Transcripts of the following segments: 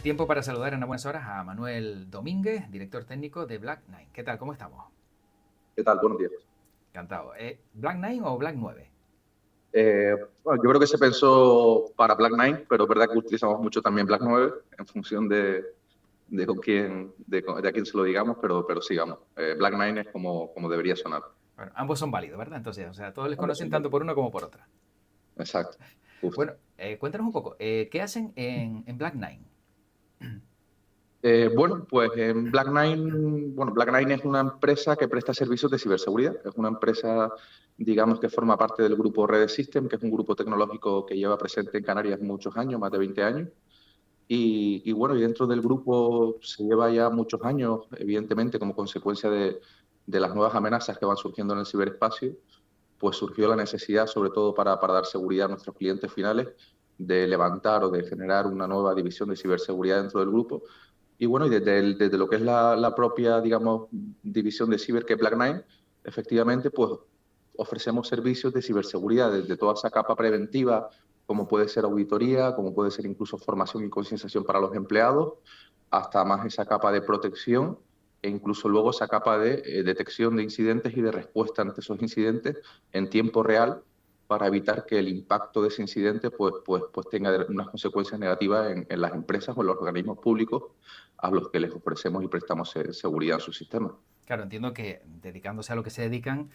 Tiempo para saludar en buenas horas a Manuel Domínguez, director técnico de Black Nine. ¿Qué tal? ¿Cómo estamos? ¿Qué tal? Buenos días. Encantado. ¿Black Nine o Black 9? Bueno, yo creo que se pensó para Black 9, pero es verdad que utilizamos mucho también Black 9 en función de a quién se lo digamos, pero sí, vamos. Black 9 es como debería sonar. Bueno, ambos son válidos, ¿verdad? Entonces, o sea, todos les Ambos conocen son tanto por válidos. una como por otra. Exacto, justo. Bueno, cuéntanos un poco, ¿qué hacen en Black Nine? Bueno, pues en Black 9, bueno, Black 9 es una empresa que presta servicios de ciberseguridad. Es una empresa, digamos, que forma parte del grupo Red System, que es un grupo tecnológico que lleva presente en Canarias muchos años, más de 20 años. Y bueno, y dentro del grupo se lleva ya muchos años, evidentemente, como consecuencia de las nuevas amenazas que van surgiendo en el ciberespacio, pues surgió la necesidad, sobre todo para dar seguridad a nuestros clientes finales, de levantar o de generar una nueva división de ciberseguridad dentro del grupo. Y bueno, y desde lo que es la propia, digamos, división de ciber que es Black Nine, efectivamente, pues ofrecemos servicios de ciberseguridad desde toda esa capa preventiva, como puede ser auditoría, como puede ser incluso formación y concienciación para los empleados, hasta más esa capa de protección e incluso luego esa capa de detección de incidentes y de respuesta ante esos incidentes en tiempo real para evitar que el impacto de ese incidente pues tenga unas consecuencias negativas en las empresas o en los organismos públicos a los que les ofrecemos y prestamos seguridad en su sistema. Claro, entiendo que dedicándose a lo que se dedican,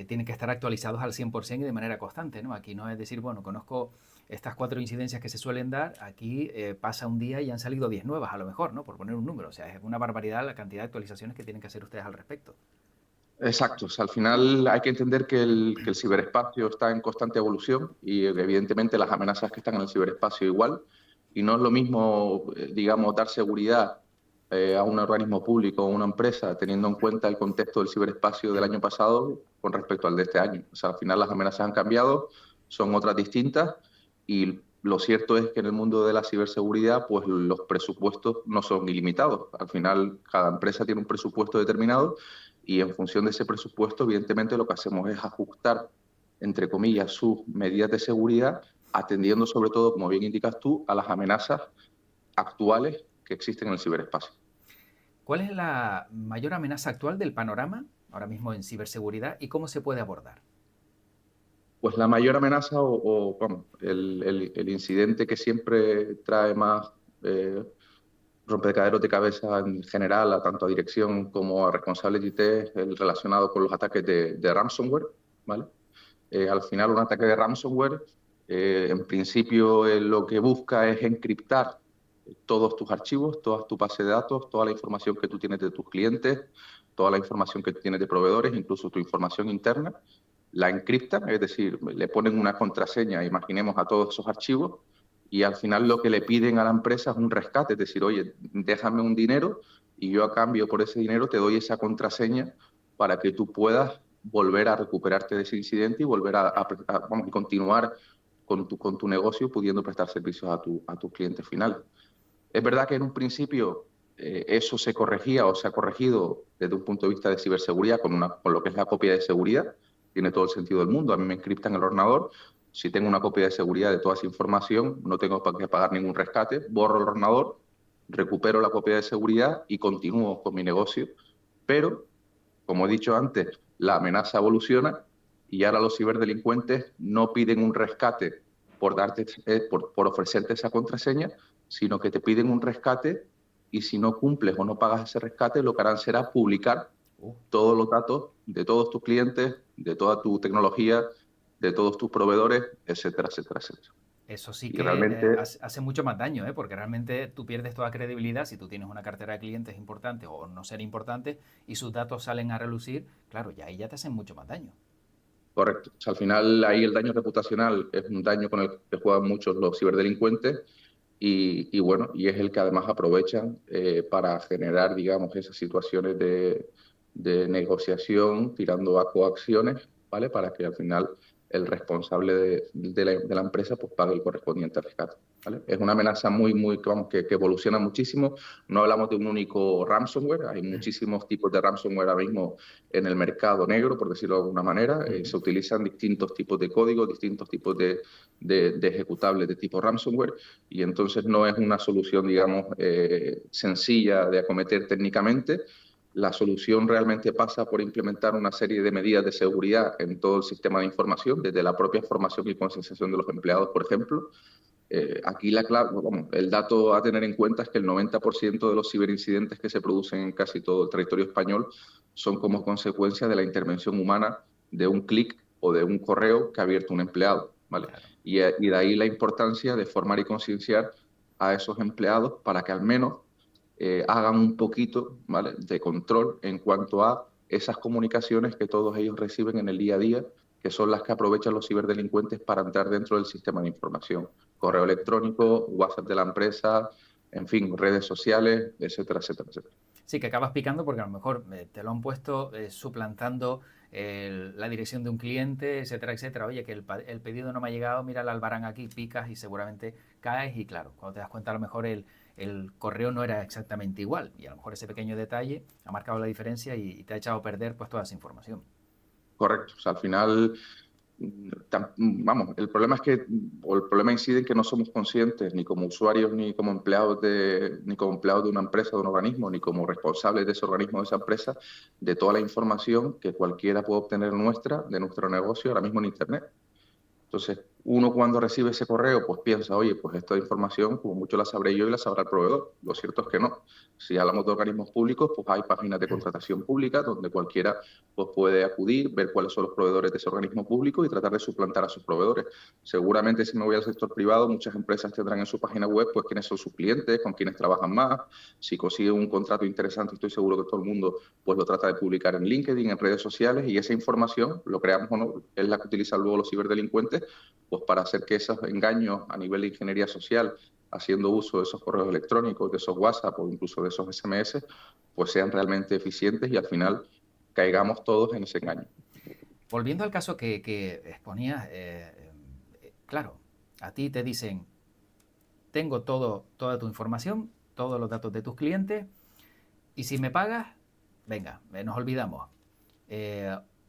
tienen que estar actualizados al 100% y de manera constante, ¿no? Aquí no es decir, bueno, conozco estas 4 incidencias que se suelen dar, aquí pasa un día y han salido 10 nuevas, a lo mejor, ¿no? Por poner un número. O sea, es una barbaridad la cantidad de actualizaciones que tienen que hacer ustedes al respecto. Exacto, o sea, al final hay que entender que el ciberespacio está en constante evolución y evidentemente las amenazas que están en el ciberespacio igual, y no es lo mismo, digamos, dar seguridad a un organismo público o a una empresa teniendo en cuenta el contexto del ciberespacio del año pasado con respecto al de este año. O sea, al final las amenazas han cambiado, son otras distintas y lo cierto es que en el mundo de la ciberseguridad pues los presupuestos no son ilimitados. Al final cada empresa tiene un presupuesto determinado y en función de ese presupuesto, evidentemente, lo que hacemos es ajustar, entre comillas, sus medidas de seguridad, atendiendo sobre todo, como bien indicas tú, a las amenazas actuales que existen en el ciberespacio. ¿Cuál es la mayor amenaza actual del panorama ahora mismo en ciberseguridad y cómo se puede abordar? Pues la mayor amenaza vamos, el incidente que siempre trae más rompecaderos de cabeza en general, a tanto a dirección como a responsables de IT, es el relacionado con los ataques de ransomware, ¿vale? Al final, un ataque de ransomware, en principio, lo que busca es encriptar todos tus archivos, toda tu base de datos, toda la información que tú tienes de tus clientes, toda la información que tienes de proveedores, incluso tu información interna, la encriptan, es decir, le ponen una contraseña, imaginemos, a todos esos archivos, y al final lo que le piden a la empresa es un rescate, es decir, oye, déjame un dinero y yo a cambio por ese dinero te doy esa contraseña para que tú puedas volver a recuperarte de ese incidente y volver vamos, continuar con tu negocio pudiendo prestar servicios a tus clientes finales. Es verdad que en un principio eso se corregía o se ha corregido desde un punto de vista de ciberseguridad con lo que es la copia de seguridad. Tiene todo el sentido del mundo. A mí me encriptan el ordenador. Si tengo una copia de seguridad de toda esa información, no tengo que pagar ningún rescate. Borro el ordenador, recupero la copia de seguridad y continúo con mi negocio. Pero, como he dicho antes, la amenaza evoluciona y ahora los ciberdelincuentes no piden un rescate por ofrecerte esa contraseña, sino que te piden un rescate y si no cumples o no pagas ese rescate, lo que harán será publicar Uh, todos los datos de todos tus clientes, de toda tu tecnología, de todos tus proveedores, etcétera, etcétera, etcétera. Eso sí Y que realmente, hace mucho más daño, ¿eh? Porque realmente tú pierdes toda credibilidad si tú tienes una cartera de clientes importante o no ser importante y sus datos salen a relucir, claro, ya ahí ya te hacen mucho más daño. correcto. O sea, al final ahí el daño reputacional es un daño con el que juegan muchos los ciberdelincuentes y bueno, y es el que además aprovechan para generar, digamos, esas situaciones de negociación tirando a coacciones, ¿vale? Para que al final el responsable de la empresa pues pague el correspondiente rescate, ¿vale? Es una amenaza vamos, que evoluciona muchísimo. No hablamos de un único ransomware, hay muchísimos tipos de ransomware ahora mismo en el mercado negro, por decirlo de alguna manera. Se utilizan distintos tipos de códigos, distintos tipos de ejecutables de tipo ransomware, y entonces no es una solución, digamos, sencilla de acometer técnicamente. La solución realmente pasa por implementar una serie de medidas de seguridad en todo el sistema de información, desde la propia formación y concienciación de los empleados, por ejemplo. Aquí el dato a tener en cuenta es que el 90% de los ciberincidentes que se producen en casi todo el territorio español son como consecuencia de la intervención humana de un clic o de un correo que ha abierto un empleado, ¿vale? Claro. Y de ahí la importancia de formar y concienciar a esos empleados para que al menos hagan un poquito, ¿vale?, de control en cuanto a esas comunicaciones que todos ellos reciben en el día a día, que son las que aprovechan los ciberdelincuentes para entrar dentro del sistema de información. Correo electrónico, WhatsApp de la empresa, en fin, redes sociales, etcétera, etcétera, etcétera. Sí, que acabas picando porque a lo mejor te lo han puesto suplantando la dirección de un cliente, etcétera, etcétera. Oye, que el pedido no me ha llegado, mira el albarán aquí, picas y seguramente caes y claro, cuando te das cuenta a lo mejor el correo no era exactamente igual y a lo mejor ese pequeño detalle ha marcado la diferencia y te ha echado a perder pues toda esa información. Correcto. O sea, al final, vamos, el problema es que, o el problema incide en que no somos conscientes, ni como usuarios, ni como empleados de una empresa, de un organismo, ni como responsables de ese organismo, de esa empresa, de toda la información que cualquiera puede obtener de nuestro negocio ahora mismo en Internet. Entonces, uno cuando recibe ese correo, pues piensa, oye, pues esta información, como mucho la sabré yo y la sabrá el proveedor. Lo cierto es que no. Si hablamos de organismos públicos, pues hay páginas de contratación pública donde cualquiera pues, puede acudir, ver cuáles son los proveedores de ese organismo público y tratar de suplantar a sus proveedores. Seguramente si me voy al sector privado, muchas empresas tendrán en su página web pues quiénes son sus clientes, con quiénes trabajan más. Si consiguen un contrato interesante, estoy seguro que todo el mundo pues lo trata de publicar en LinkedIn, en redes sociales, y esa información, lo creamos o no, es la que utilizan luego los ciberdelincuentes pues para hacer que esos engaños a nivel de ingeniería social, haciendo uso de esos correos electrónicos, de esos WhatsApp o incluso de esos SMS, pues sean realmente eficientes y al final caigamos todos en ese engaño. Volviendo al caso que exponías, claro, a ti te dicen, tengo toda tu información, todos los datos de tus clientes, y si me pagas, venga, nos olvidamos.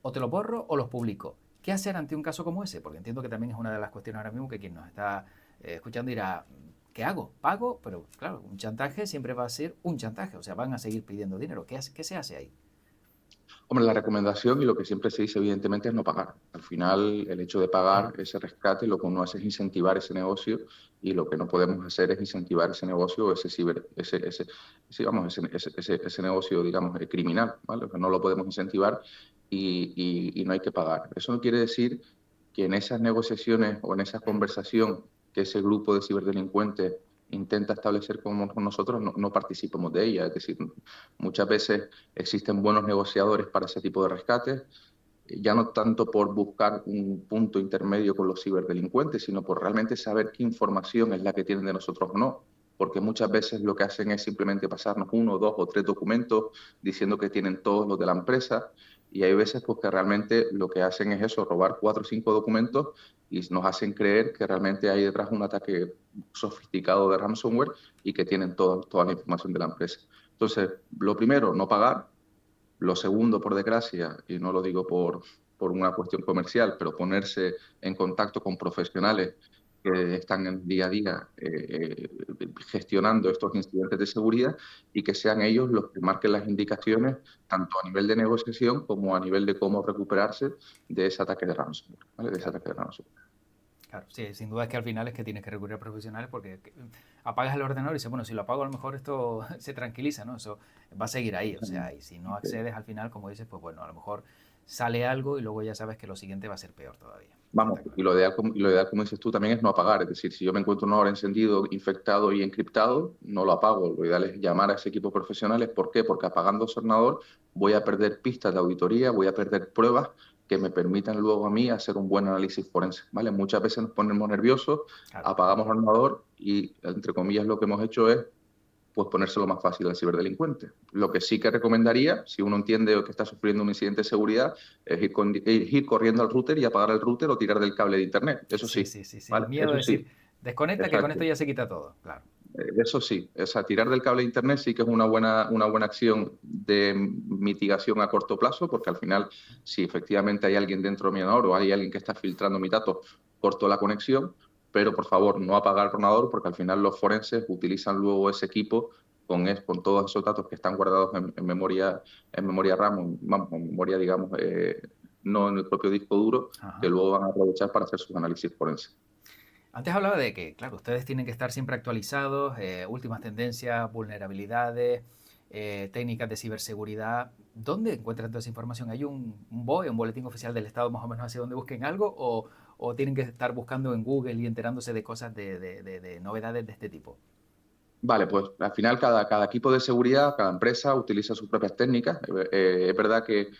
O te los borro o los publico. ¿Qué hacer ante un caso como ese? Porque entiendo que también es una de las cuestiones ahora mismo que quien nos está escuchando dirá, ¿qué hago? ¿Pago? Pero claro, un chantaje siempre va a ser un chantaje, o sea, van a seguir pidiendo dinero. ¿Qué se hace ahí? Hombre, la recomendación y lo que siempre se dice evidentemente es no pagar. Al final, el hecho de pagar ese rescate lo que uno hace es incentivar ese negocio, y lo que no podemos hacer es incentivar ese negocio, ese negocio, digamos, criminal, ¿vale? No lo podemos incentivar y no hay que pagar. Eso no quiere decir que en esas negociaciones o en esa conversación que ese grupo de ciberdelincuentes intenta establecer con nosotros, no participemos de ella. Es decir, muchas veces existen buenos negociadores para ese tipo de rescates, ya no tanto por buscar un punto intermedio con los ciberdelincuentes, sino por realmente saber qué información es la que tienen de nosotros o no. Porque muchas veces lo que hacen es simplemente pasarnos 1, 2 o 3 documentos diciendo que tienen todos los de la empresa, y hay veces pues, que realmente lo que hacen es eso, robar 4 o 5 documentos, y nos hacen creer que realmente hay detrás un ataque sofisticado de ransomware y que tienen toda la información de la empresa. Entonces, lo primero, no pagar. Lo segundo, por desgracia, y no lo digo por una cuestión comercial, pero ponerse en contacto con profesionales que están en día a día gestionando estos incidentes de seguridad, y que sean ellos los que marquen las indicaciones, tanto a nivel de negociación como a nivel de cómo recuperarse de ese ataque de ransomware, ¿vale? De ese Claro. ataque de ransomware. Claro, sí, sin duda es que al final es que tienes que recurrir a profesionales porque apagas el ordenador y dices, bueno, si lo apago a lo mejor esto se tranquiliza, ¿no? Eso va a seguir ahí, o sea, y si no accedes al final, como dices, pues bueno, a lo mejor sale algo y luego ya sabes que lo siguiente va a ser peor todavía. Vamos, y lo ideal, como dices tú, también es no apagar. Es decir, si yo me encuentro un ordenador encendido, infectado y encriptado, no lo apago. Lo ideal es llamar a ese equipo de profesionales. ¿Por qué? Porque apagando ese ordenador voy a perder pistas de auditoría, voy a perder pruebas que me permitan luego a mí hacer un buen análisis forense, ¿vale? Muchas veces nos ponemos nerviosos, Claro. apagamos el ordenador y, entre comillas, lo que hemos hecho es pues ponérselo más fácil al ciberdelincuente. Lo que sí que recomendaría, si uno entiende que está sufriendo un incidente de seguridad, es ir corriendo al router y apagar el router o tirar del cable de internet. Eso Sí, sí, sí, sí, sí. El ¿vale? miedo de Eso decir, sí, desconecta que con esto exacto. ya se quita todo, claro. Eso sí, o sea, tirar del cable de internet sí que es una buena acción de mitigación a corto plazo, porque al final, si efectivamente hay alguien dentro de mi ordenador o hay alguien que está filtrando mis datos, corto la conexión, pero por favor no apagar el ordenador, porque al final los forenses utilizan luego ese equipo con todos esos datos que están guardados en memoria RAM, en memoria, digamos, no en el propio disco duro, que Ajá. luego van a aprovechar para hacer sus análisis forenses. Antes hablaba de que, claro, ustedes tienen que estar siempre actualizados, últimas tendencias, vulnerabilidades, técnicas de ciberseguridad. ¿Dónde encuentran toda esa información? ¿Hay un BOE, un boletín oficial del Estado más o menos hacia donde busquen algo? ¿O tienen que estar buscando en Google y enterándose de cosas de novedades de este tipo? Vale, pues al final cada equipo de seguridad, cada empresa utiliza sus propias técnicas. Es verdad que,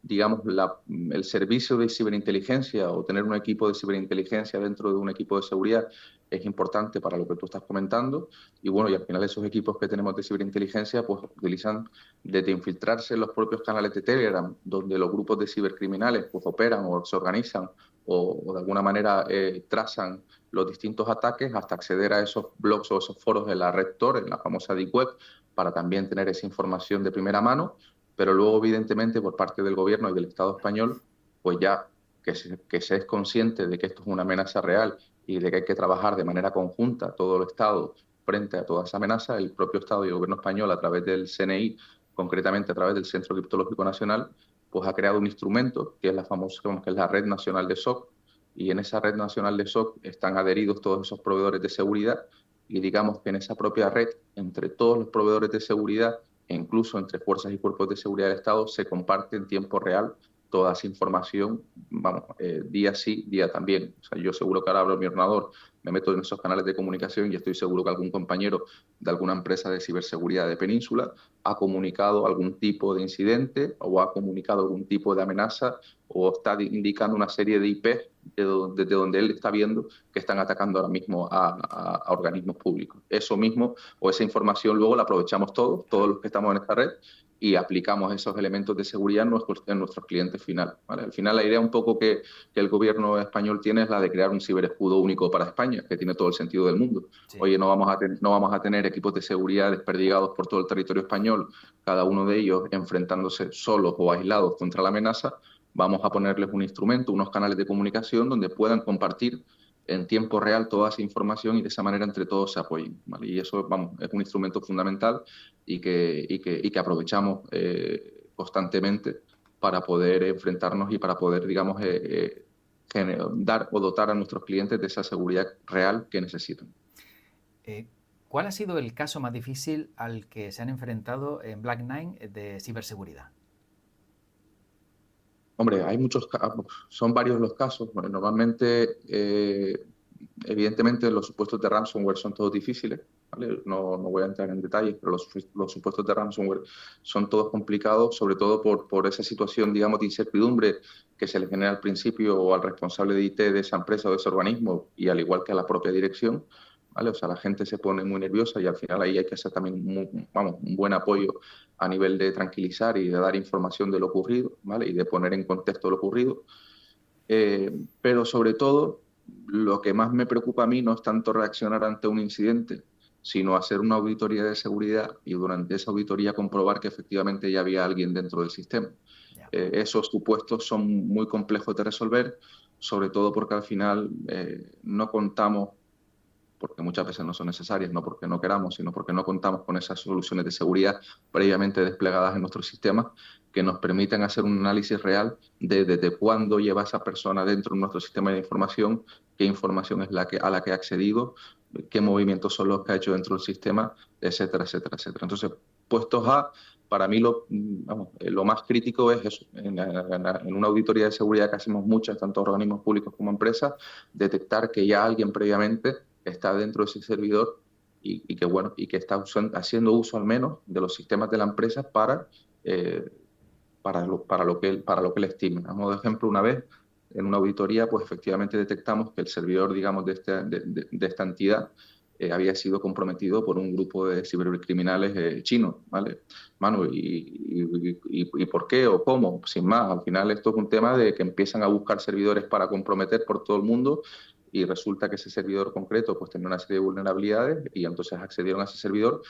digamos, el servicio de ciberinteligencia o tener un equipo de ciberinteligencia dentro de un equipo de seguridad es importante para lo que tú estás comentando. Y bueno, y al final esos equipos que tenemos de ciberinteligencia pues utilizan desde infiltrarse en los propios canales de Telegram, donde los grupos de cibercriminales pues operan o se organizan o de alguna manera trazan los distintos ataques, hasta acceder a esos blogs o esos foros de la Red Tor, en la famosa Deep Web, para también tener esa información de primera mano, pero luego evidentemente por parte del gobierno y del Estado español, pues ya que se es consciente de que esto es una amenaza real y de que hay que trabajar de manera conjunta todo el Estado frente a toda esa amenaza, el propio Estado y el gobierno español a través del CNI, concretamente a través del Centro Criptológico Nacional, pues ha creado un instrumento que es la famosa, que es la Red Nacional de SOC, y en esa red nacional de SOC están adheridos todos esos proveedores de seguridad y digamos que en esa propia red, entre todos los proveedores de seguridad e incluso entre fuerzas y cuerpos de seguridad del Estado, se comparte en tiempo real toda esa información, vamos, día sí, día también. O sea, yo seguro que ahora abro mi ordenador, me meto en esos canales de comunicación y estoy seguro que algún compañero de alguna empresa de ciberseguridad de Península ha comunicado algún tipo de incidente o ha comunicado algún tipo de amenaza o está indicando una serie de IP desde donde él está viendo que están atacando ahora mismo a organismos públicos. Eso mismo o esa información luego la aprovechamos todos los que estamos en esta red, y aplicamos esos elementos de seguridad en nuestros clientes finales. ¿Vale? Al final la idea un poco que el gobierno español tiene es la de crear un ciberescudo único para España, que tiene todo el sentido del mundo. Sí. Oye, no vamos a tener equipos de seguridad desperdigados por todo el territorio español, cada uno de ellos enfrentándose solos o aislados contra la amenaza. Vamos a ponerles un instrumento, unos canales de comunicación donde puedan compartir en tiempo real toda esa información y de esa manera entre todos se apoyen. ¿Vale? Y eso, vamos, es un instrumento fundamental y que aprovechamos constantemente para poder enfrentarnos y para poder, digamos, dar o dotar a nuestros clientes de esa seguridad real que necesitan. Eh, ¿Cuál ha sido el caso más difícil al que se han enfrentado en Black Nine de ciberseguridad? Hombre, hay muchos casos, son varios los casos. Bueno, normalmente, evidentemente, los supuestos de ransomware son todos difíciles, ¿vale? No voy a entrar en detalles, pero los supuestos de ransomware son todos complicados, sobre todo por esa situación, digamos, de incertidumbre que se le genera al principio o al responsable de IT de esa empresa o de ese organismo, y al igual que a la propia dirección, ¿vale? O sea, la gente se pone muy nerviosa y al final ahí hay que hacer también un buen apoyo a nivel de tranquilizar y de dar información de lo ocurrido, ¿vale? Y de poner en contexto lo ocurrido. Pero sobre todo, lo que más me preocupa a mí no es tanto reaccionar ante un incidente, sino hacer una auditoría de seguridad y durante esa auditoría comprobar que efectivamente ya había alguien dentro del sistema. Ya. Esos supuestos son muy complejos de resolver, sobre todo porque al final no contamos, porque muchas veces no son necesarias, no porque no queramos, sino porque no contamos con esas soluciones de seguridad previamente desplegadas en nuestros sistemas que nos permiten hacer un análisis real de desde cuándo lleva esa persona dentro de nuestro sistema de información, qué información es a la que ha accedido, qué movimientos son los que ha hecho dentro del sistema, etcétera, etcétera, etcétera. Entonces, puestos a, para mí lo más crítico es eso, en una auditoría de seguridad que hacemos muchas, tanto organismos públicos como empresas, detectar que ya alguien previamente está dentro de ese servidor y que bueno, y que está haciendo uso al menos de los sistemas de la empresa eh, para lo que él estime. A modo de ejemplo, una vez en una auditoría, pues efectivamente detectamos que el servidor, digamos, de esta entidad había sido comprometido por un grupo de cibercriminales chinos, ¿vale? Manu, ¿y por qué o cómo? Sin más, al final esto es un tema de que empiezan a buscar servidores para comprometer por todo el mundo y resulta que ese servidor concreto pues tenía una serie de vulnerabilidades y entonces accedieron a ese servidor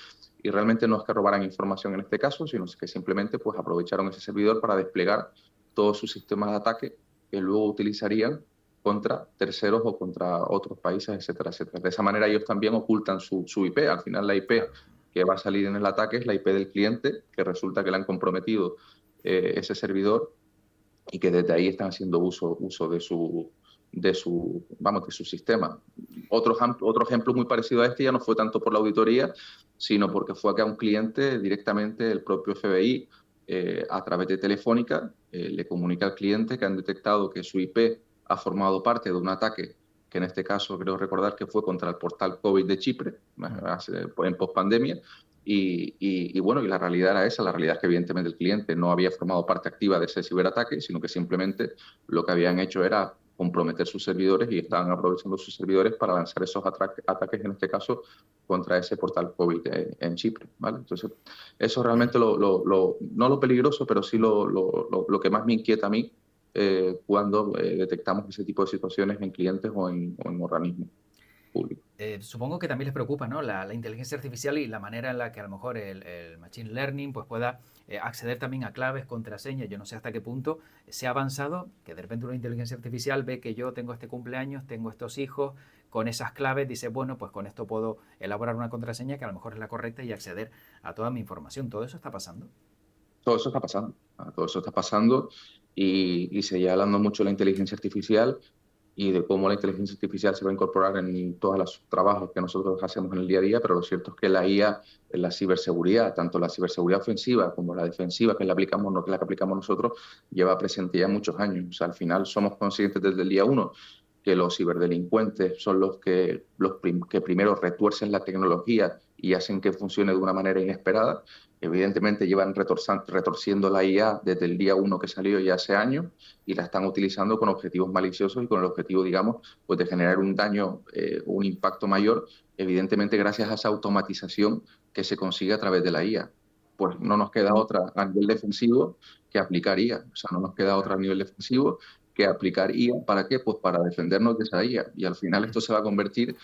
y realmente no es que robaran información en este caso, sino que simplemente pues aprovecharon ese servidor para desplegar todos sus sistemas de ataque que luego utilizarían contra terceros o contra otros países, etcétera, etcétera. De esa manera ellos también ocultan su IP. Al final la IP que va a salir en el ataque es la IP del cliente, que resulta que le han comprometido ese servidor y que desde ahí están haciendo uso de su sistema. Otro ejemplo muy parecido a este ya no fue tanto por la auditoría, sino porque fue que a un cliente directamente el propio FBI, a través de Telefónica, le comunica al cliente que han detectado que su IP ha formado parte de un ataque que en este caso creo recordar que fue contra el portal COVID de Chipre, en pospandemia, bueno, y la realidad era esa, la realidad es que evidentemente el cliente no había formado parte activa de ese ciberataque, sino que simplemente lo que habían hecho era comprometer sus servidores y estaban aprovechando sus servidores para lanzar esos ataques, en este caso, contra ese portal COVID en Chipre, ¿vale? Entonces, eso realmente no lo peligroso, pero sí lo que más me inquieta a mí cuando detectamos ese tipo de situaciones en clientes o en organismos públicos. Supongo que también les preocupa, ¿no? La inteligencia artificial y la manera en la que a lo mejor el machine learning pues pueda acceder también a claves, contraseñas. Yo no sé hasta qué punto se ha avanzado, que de repente una inteligencia artificial ve que yo tengo este cumpleaños, tengo estos hijos, con esas claves dice, bueno, pues con esto puedo elaborar una contraseña que a lo mejor es la correcta y acceder a toda mi información. ¿Todo eso está pasando? Todo eso está pasando, todo eso está pasando y se lleva hablando mucho de la inteligencia artificial y de cómo la inteligencia artificial se va a incorporar en todos los trabajos que nosotros hacemos en el día a día, pero lo cierto es que la IA en la ciberseguridad, tanto la ciberseguridad ofensiva como la defensiva, que es la que aplicamos nosotros, lleva presente ya muchos años. O sea, al final somos conscientes desde el día uno que los ciberdelincuentes son que primero retuercen la tecnología y hacen que funcione de una manera inesperada. Evidentemente llevan retorciendo la IA desde el día uno que salió ya hace años y la están utilizando con objetivos maliciosos y con el objetivo, digamos, pues de generar un daño, un impacto mayor, evidentemente gracias a esa automatización que se consigue a través de la IA. Pues no nos queda otra a nivel defensivo que aplicar IA. O sea, no nos queda otra a nivel defensivo que aplicar IA. ¿Para qué? Pues para defendernos de esa IA. Y al final esto se va a convertir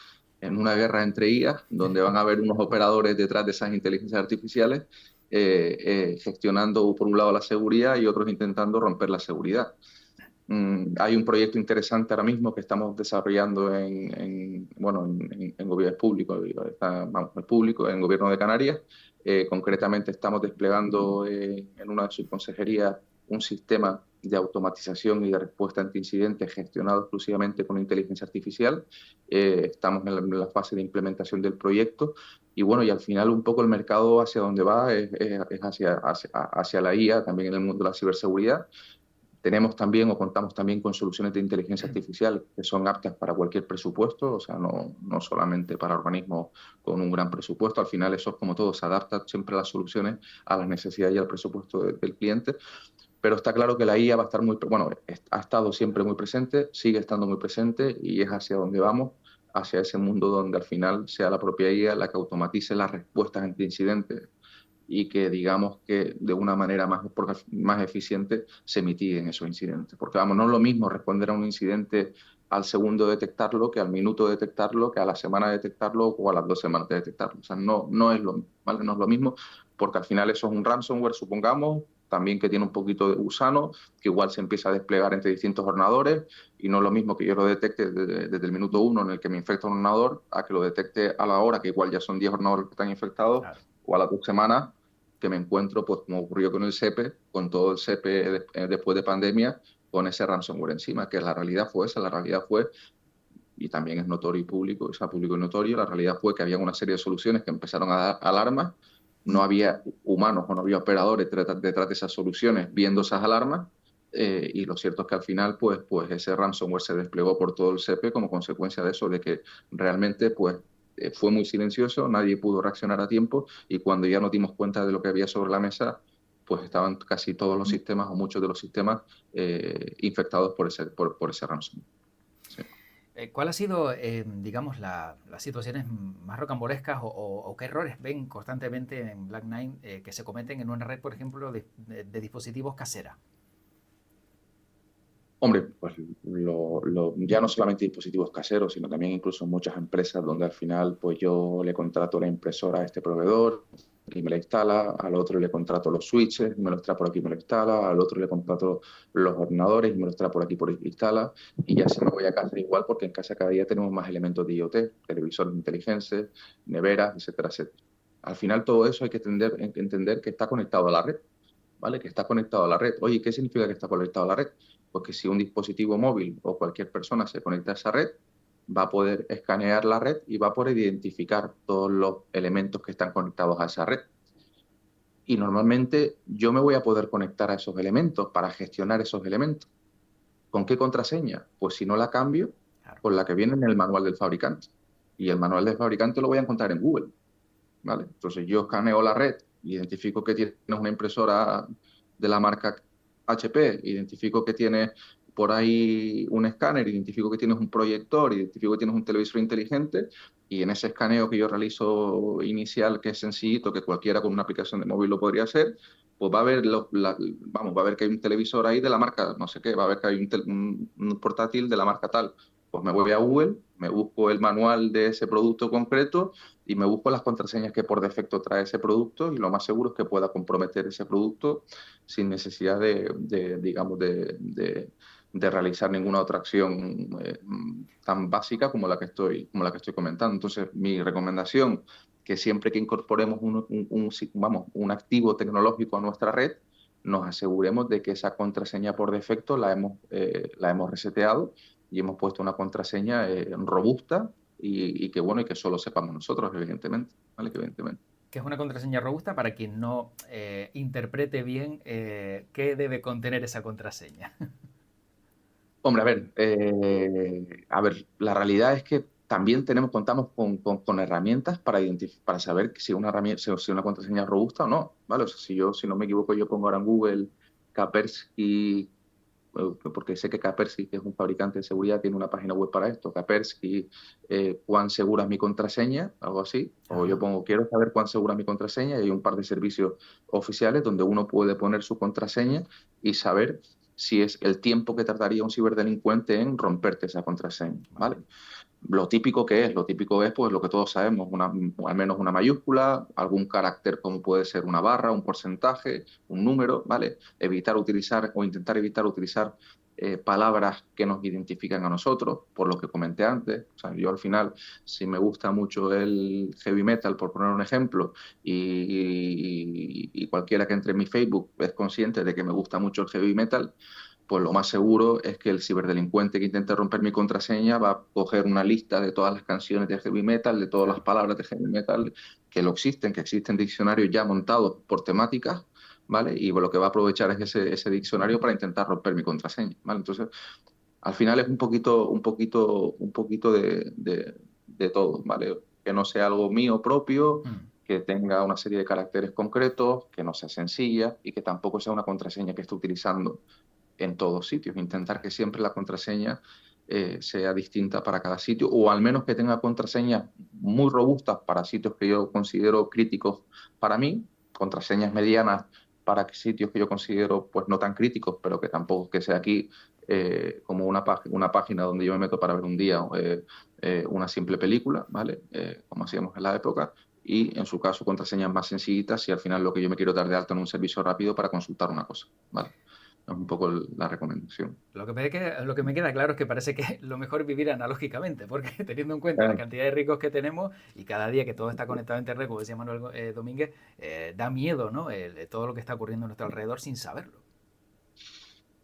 en una guerra entre IA, donde van a haber unos operadores detrás de esas inteligencias artificiales gestionando por un lado la seguridad y otros intentando romper la seguridad. Hay un proyecto interesante ahora mismo que estamos desarrollando en gobierno público, el público, en Gobierno de Canarias. Concretamente estamos desplegando en una de sus consejerías un sistema de automatización y de respuesta ante incidentes gestionado exclusivamente con inteligencia artificial. Estamos en la fase de implementación del proyecto y bueno, y al final un poco el mercado hacia donde va es hacia la IA, también en el mundo de la ciberseguridad. Tenemos también o contamos también con soluciones de inteligencia artificial que son aptas para cualquier presupuesto, o sea, no solamente para organismos con un gran presupuesto. Al final eso es como todo, se adapta siempre las soluciones a las necesidades y al presupuesto del cliente. Pero está claro que la IA va a estar ha estado siempre muy presente, sigue estando muy presente y es hacia donde vamos, hacia ese mundo donde al final sea la propia IA la que automatice las respuestas ante incidentes y que digamos que de una manera más eficiente se mitiguen esos incidentes. Porque vamos, no es lo mismo responder a un incidente al segundo de detectarlo, que al minuto de detectarlo, que a la semana de detectarlo o a las 2 semanas de detectarlo. O sea, no es ¿vale? No es lo mismo, porque al final eso es un ransomware, supongamos, también que tiene un poquito de gusano, que igual se empieza a desplegar entre distintos ordenadores, y no es lo mismo que yo lo detecte desde el minuto uno en el que me infecta un ordenador, a que lo detecte a la hora, que igual ya son 10 ordenadores que están infectados, claro, o a las 2 semanas, que me encuentro, pues como ocurrió con el SEPE, con todo el SEPE después de pandemia, con ese ransomware encima, que la realidad fue esa, la realidad fue, y también es notorio y público, o sea, público y notorio, la realidad fue que había una serie de soluciones que empezaron a dar alarmas, no había humanos o no había operadores detrás de esas soluciones viendo esas alarmas, y lo cierto es que al final, pues ese ransomware se desplegó por todo el SEPE como consecuencia de eso, de que realmente, pues, fue muy silencioso, nadie pudo reaccionar a tiempo y cuando ya nos dimos cuenta de lo que había sobre la mesa, pues estaban casi todos los sistemas o muchos de los sistemas infectados por ese ransomware. Sí. ¿Cuál ha sido, digamos, las situaciones más rocambolescas o qué errores ven constantemente en Black9 que se cometen en una red, por ejemplo, de dispositivos casera? Hombre, pues ya no solamente dispositivos caseros, sino también incluso muchas empresas donde al final pues yo le contrato la impresora a este proveedor y me la instala, al otro le contrato los switches, me los trae por aquí y me lo instala, al otro le contrato los ordenadores y me los trae por aquí instala, y ya si me voy a casa igual porque en casa cada día tenemos más elementos de IoT, televisores inteligentes, neveras, etcétera, etcétera. Al final todo eso hay que entender que está conectado a la red. ¿Vale? Que está conectado a la red. Oye, ¿qué significa que está conectado a la red? Pues que si un dispositivo móvil o cualquier persona se conecta a esa red, va a poder escanear la red y va a poder identificar todos los elementos que están conectados a esa red. Y normalmente yo me voy a poder conectar a esos elementos para gestionar esos elementos. ¿Con qué contraseña? Pues si no la cambio, Claro. con la que viene en el manual del fabricante. Y el manual del fabricante lo voy a encontrar en Google. ¿Vale? Entonces yo escaneo la red, identifico que tienes una impresora de la marca HP, identifico que tienes por ahí un escáner, identifico que tienes un proyector, identifico que tienes un televisor inteligente, y en ese escaneo que yo realizo inicial, que es sencillito, que cualquiera con una aplicación de móvil lo podría hacer, pues va a ver, va a ver que hay un televisor ahí de la marca no sé qué, va a ver que hay un portátil de la marca tal. Pues me voy a Google, me busco el manual de ese producto concreto y me busco las contraseñas que por defecto trae ese producto, y lo más seguro es que pueda comprometer ese producto sin necesidad digamos, de realizar ninguna otra acción tan básica como la que estoy comentando. Entonces, mi recomendación, que siempre que incorporemos un activo tecnológico a nuestra red, nos aseguremos de que esa contraseña por defecto la hemos reseteado y hemos puesto una contraseña robusta y que bueno, y que solo sepamos nosotros, evidentemente, ¿vale? Que evidentemente. Que es una contraseña robusta para quien no interprete bien qué debe contener esa contraseña. Hombre, a ver, la realidad es que también contamos con herramientas para saber si una herramienta, si una contraseña es robusta o no, ¿vale? O sea, si no me equivoco, yo pongo ahora en Google Kaspersky, porque sé que Kaspersky, que es un fabricante de seguridad, tiene una página web para esto. Kaspersky, cuán segura es mi contraseña, algo así. O yo Ajá. pongo, quiero saber cuán segura es mi contraseña, y hay un par de servicios oficiales donde uno puede poner su contraseña y saber si es el tiempo que tardaría un ciberdelincuente en romperte esa contraseña, Vale. ¿vale? Lo típico es pues lo que todos sabemos, al menos una mayúscula, algún carácter como puede ser una barra, un porcentaje, un número, ¿vale? Evitar utilizar o intentar evitar utilizar palabras que nos identifican a nosotros, por lo que comenté antes. O sea, yo al final, si me gusta mucho el heavy metal, por poner un ejemplo, y cualquiera que entre en mi Facebook es consciente de que me gusta mucho el heavy metal, pues lo más seguro es que el ciberdelincuente que intente romper mi contraseña va a coger una lista de todas las canciones de heavy metal, de todas las Claro. palabras de heavy metal que existen diccionarios ya montados por temáticas, ¿vale? Y lo que va a aprovechar es ese diccionario para intentar romper mi contraseña, ¿vale? Entonces, al final es un poquito de todo, ¿vale? Que no sea algo mío propio, Mm. que tenga una serie de caracteres concretos, que no sea sencilla y que tampoco sea una contraseña que esté utilizando en todos sitios. Intentar Claro. que siempre la contraseña sea distinta para cada sitio, o al menos que tenga contraseñas muy robustas para sitios que yo considero críticos para mí, contraseñas medianas para sitios que yo considero pues no tan críticos, pero que tampoco que sea aquí como una página donde yo me meto para ver un día una simple película, ¿vale? Como hacíamos en la época. Y en su caso, contraseñas más sencillitas si al final lo que yo me quiero dar de alta en un servicio rápido para consultar una cosa, ¿vale? Es un poco la recomendación. Lo que me queda claro es que parece que lo mejor es vivir analógicamente, porque teniendo en cuenta la Eh, cantidad de ricos que tenemos y cada día que todo está conectado a Internet, como decía Manuel Domínguez, da miedo, ¿no? Todo lo que está ocurriendo a nuestro alrededor sin saberlo.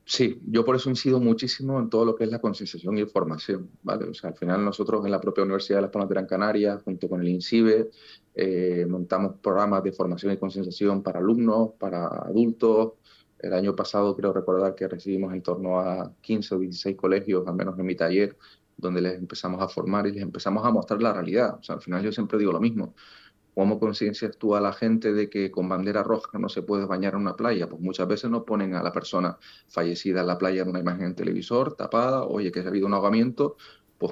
Sí, yo por eso incido muchísimo en todo lo que es la concienciación y formación, ¿vale? O sea, al final nosotros en la propia Universidad de Las Palmas de Gran Canaria, junto con el INCIBE, montamos programas de formación y concienciación para alumnos, para adultos. El año pasado creo recordar que recibimos en torno a 15 o 16 colegios, al menos en mi taller, donde les empezamos a formar y les empezamos a mostrar la realidad. O sea, al final yo siempre digo lo mismo. ¿Cómo conciencias tú a la gente de que con bandera roja no se puede bañar en una playa? Pues muchas veces no ponen a la persona fallecida en la playa en una imagen en televisor, tapada, oye, que ha habido un ahogamiento,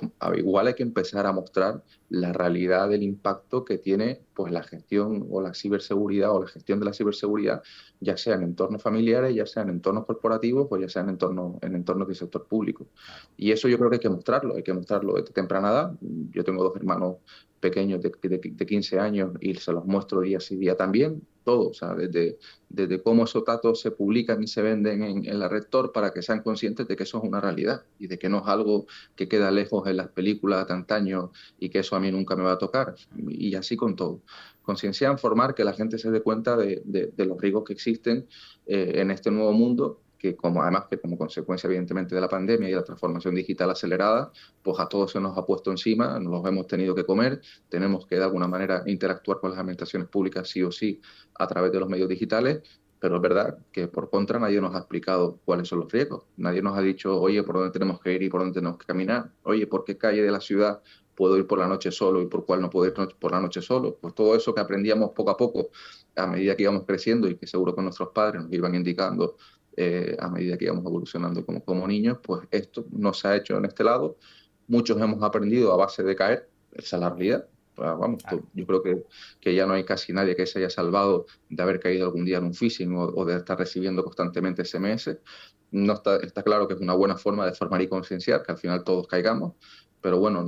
pues igual hay que empezar a mostrar la realidad del impacto que tiene pues la gestión o la ciberseguridad o la gestión de la ciberseguridad, ya sea en entornos familiares, ya sea en entornos corporativos o ya sea en entornos del sector público. Claro. Y eso yo creo que hay que mostrarlo desde temprana edad. Yo tengo dos hermanos pequeños de 15 años y se los muestro día sí día también, todo, o sea, desde cómo esos datos se publican y se venden en la red Tor para que sean conscientes de que eso es una realidad y de que no es algo que queda lejos en las películas de antaño y que eso a mí nunca me va a tocar. Y así con todo. Concienciar, formar, que la gente se dé cuenta de los riesgos que existen en este nuevo mundo, que además que como consecuencia evidentemente de la pandemia y de la transformación digital acelerada, pues a todos se nos ha puesto encima, nos los hemos tenido que comer, tenemos que de alguna manera interactuar con las administraciones públicas sí o sí a través de los medios digitales, pero es verdad que por contra nadie nos ha explicado cuáles son los riesgos. Nadie nos ha dicho, oye, por dónde tenemos que ir y por dónde tenemos que caminar. Oye, ¿por qué calle de la ciudad puedo ir por la noche solo y por cuál no puedo ir por la noche solo? Pues todo eso que aprendíamos poco a poco a medida que íbamos creciendo y que seguro que nuestros padres nos iban indicando a medida que íbamos evolucionando como niños, pues esto no se ha hecho en este lado. Muchos hemos aprendido a base de caer, esa es la realidad. Vamos, Claro. yo creo que ya no hay casi nadie que se haya salvado de haber caído algún día en un phishing o de estar recibiendo constantemente SMS. No está claro que es una buena forma de formar y concienciar, que al final todos caigamos, pero bueno,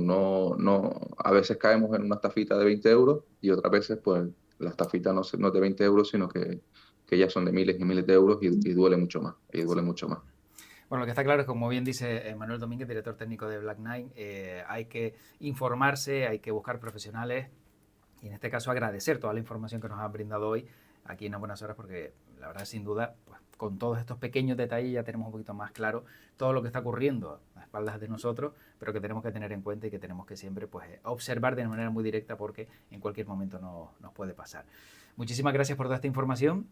a veces caemos en una estafita de 20 euros y otras veces pues la estafita no es de 20 euros, sino que ya son de miles y miles de euros y duele mucho más, y duele Sí. mucho más. Bueno, lo que está claro es que, como bien dice Manuel Domínguez, director técnico de Black Knight, hay que informarse, hay que buscar profesionales y en este caso agradecer toda la información que nos han brindado hoy aquí en Buenas Horas, porque la verdad, sin duda, pues, con todos estos pequeños detalles ya tenemos un poquito más claro todo lo que está ocurriendo a espaldas de nosotros, pero que tenemos que tener en cuenta y que tenemos que siempre pues, observar de manera muy directa porque en cualquier momento nos puede pasar. Muchísimas gracias por toda esta información.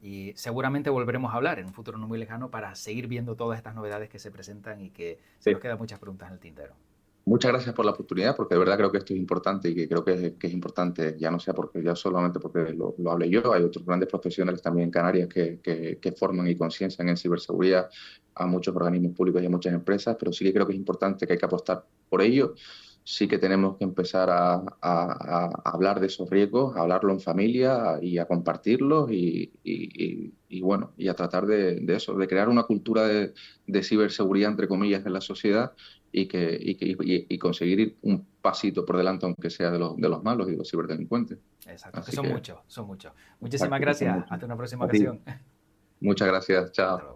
Y seguramente volveremos a hablar en un futuro no muy lejano para seguir viendo todas estas novedades que se presentan y que se Sí. nos quedan muchas preguntas en el tintero. Muchas gracias por la oportunidad, porque de verdad creo que esto es importante y que creo que es importante, ya no sea porque ya solamente porque lo hable yo, hay otros grandes profesionales también en Canarias que forman y conciencian en ciberseguridad a muchos organismos públicos y a muchas empresas, pero sí que creo que es importante que hay que apostar por ello. Sí que tenemos que empezar a hablar de esos riesgos, a hablarlo en familia y a compartirlos y bueno, y a tratar de eso, de crear una cultura de ciberseguridad, entre comillas, en la sociedad y conseguir ir un pasito por delante, aunque sea de los malos y de los ciberdelincuentes. Exacto, que Así son que, muchos, son muchos. Muchísimas exacto, que son gracias. muchos. Hasta una próxima A ti. ocasión. Muchas gracias. Chao. Hasta Hasta luego. luego.